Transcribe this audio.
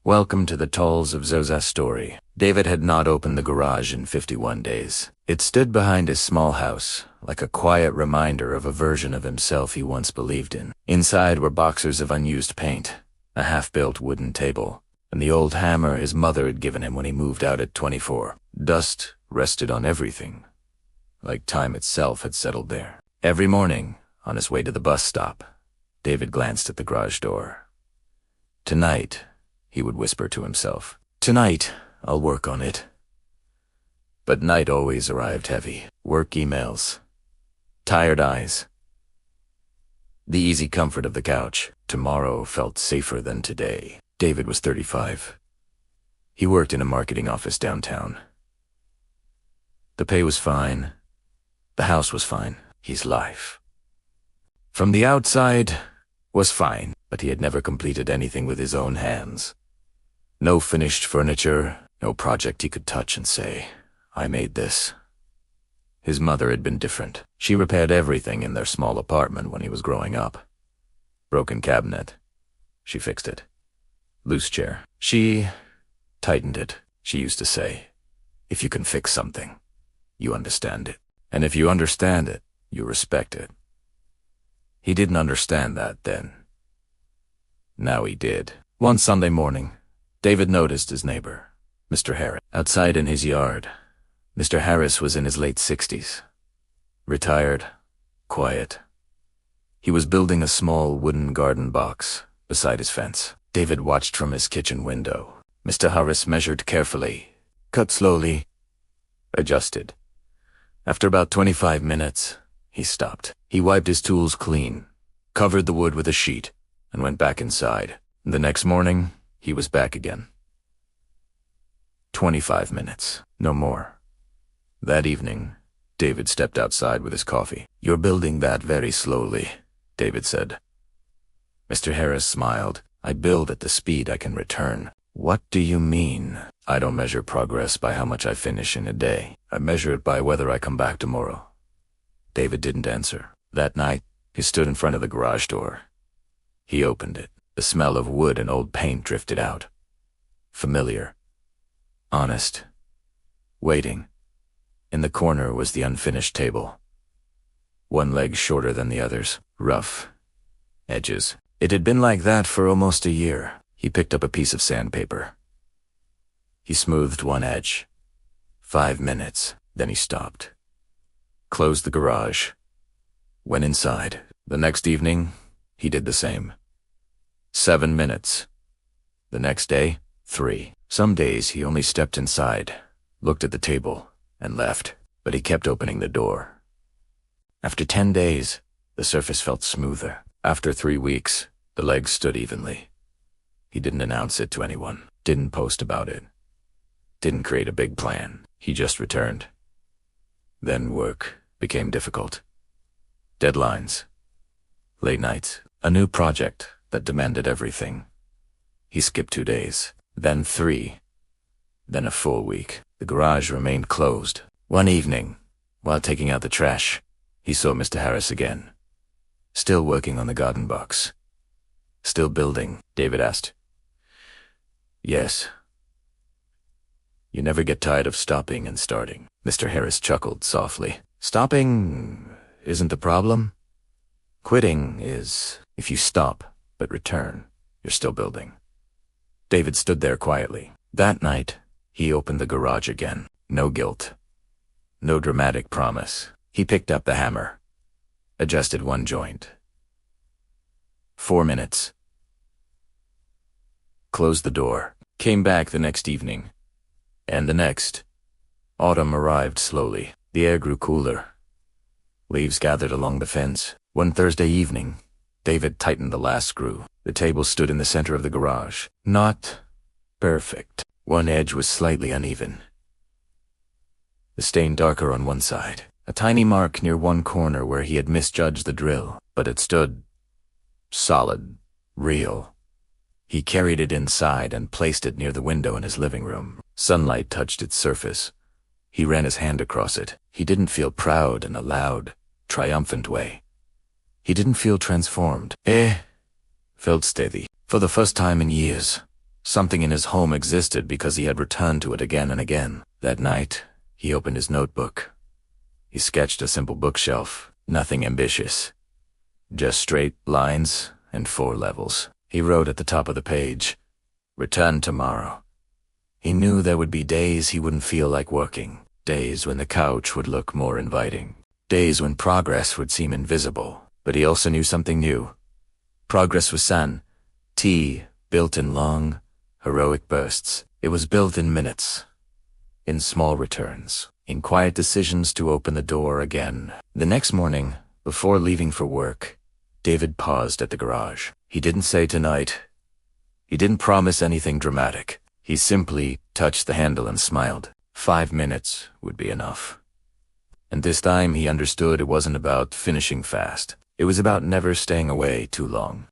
Welcome to the Tolls of Zoza's story. David had not opened the garage in 51 days. It stood behind his small house, like a quiet reminder of a version of himself he once believed in. Inside were boxes of unused paint, a half-built wooden table, and the old hammer his mother had given him when he moved out at 24. Dust rested on everything, like time itself had settled there. Every morning, on his way to the bus stop, David glanced at the garage door. Tonight, he would whisper to himself, "Tonight, I'll work on it." But night always arrived heavy. Work emails, tired eyes, the easy comfort of the couch. Tomorrow felt safer than today. David was 35. He worked in a marketing office downtown. The pay was fine. The house was fine. His life, from the outside, was fine, but he had never completed anything with his own hands. No finished furniture, no project he could touch and say, "I made this." His mother had been different. She repaired everything in their small apartment when he was growing up. Broken cabinet, she fixed it. Loose chair, she tightened it. She used to say, "If you can fix something, you understand it. And if you understand it, you respect it." He didn't understand that then. Now he did. One Sunday morning, David noticed his neighbor, Mr. Harris, outside in his yard. Mr. Harris was in his late 60s. Retired, quiet. He was building a small wooden garden box beside his fence. David watched from his kitchen window. Mr. Harris measured carefully, cut slowly, adjusted. After about 25 minutes, he stopped. He wiped his tools clean, covered the wood with a sheet, and went back inside. The next morning, he was back again. 25 minutes, no more. That evening, David stepped outside with his coffee. "You're building that very slowly," David said. Mr. Harris smiled. "I build at the speed I can return." "What do you mean?" "I don't measure progress by how much I finish in a day. I measure it by whether I come back tomorrow." David didn't answer. That night, he stood in front of the garage door. He opened it. The smell of wood and old paint drifted out. Familiar. Honest. Waiting. In the corner was the unfinished table. One leg shorter than the others. Rough. Edges. It had been like that for almost a year. He picked up a piece of sandpaper. He smoothed one edge. 5 minutes. Then he stopped. Closed the garage. Went inside. The next evening, he did the same. 7 minutes. The next day, 3. Some days he only stepped inside, looked at the table, and left, but he kept opening the door. After 10 days, the surface felt smoother. After 3 weeks, the legs stood evenly. He didn't announce it to anyone, didn't post about it, didn't create a big plan. He just returned. Then work became difficult. Deadlines. Late nights. A new project that demanded everything. He skipped 2 days, then 3, then a full week. The garage remained closed. One evening, while taking out the trash, he saw Mr. Harris again. Still working on the garden box. "Still building?" David asked. "Yes." "You never get tired of stopping and starting?" Mr. Harris chuckled softly. "Stopping isn't the problem. Quitting is. If you stop but return, you're still building." David stood there quietly. That night, he opened the garage again. No guilt. No dramatic promise. He picked up the hammer. Adjusted one joint. 4 minutes. Closed the door. Came back the next evening. And the next. Autumn arrived slowly. The air grew cooler. Leaves gathered along the fence. One Thursday evening, David tightened the last screw. The table stood in the center of the garage. Not perfect. One edge was slightly uneven. The stain darker on one side. A tiny mark near one corner where he had misjudged the drill. But it stood solid, real. He carried it inside and placed it near the window in his living room. Sunlight touched its surface. He ran his hand across it. He didn't feel proud in a loud, triumphant way. He didn't feel transformed. Felt steady. For the first time in years, Something in his home existed because he had returned to it again and again. That night, he opened his notebook. He sketched a simple bookshelf, nothing ambitious. Just straight lines and 4 levels. He wrote at the top of the page, "Return tomorrow." He knew there would be days he wouldn't feel like working, days when the couch would look more inviting, days when progress would seem invisible. But he also knew something new. Progress was built in long, heroic bursts. It was built in minutes, in small returns, in quiet decisions to open the door again. The next morning, before leaving for work, David paused at the garage. He didn't say tonight. He didn't promise anything dramatic. He simply touched the handle and smiled. 5 minutes would be enough. And this time he understood it wasn't about finishing fast. It was about never staying away too long.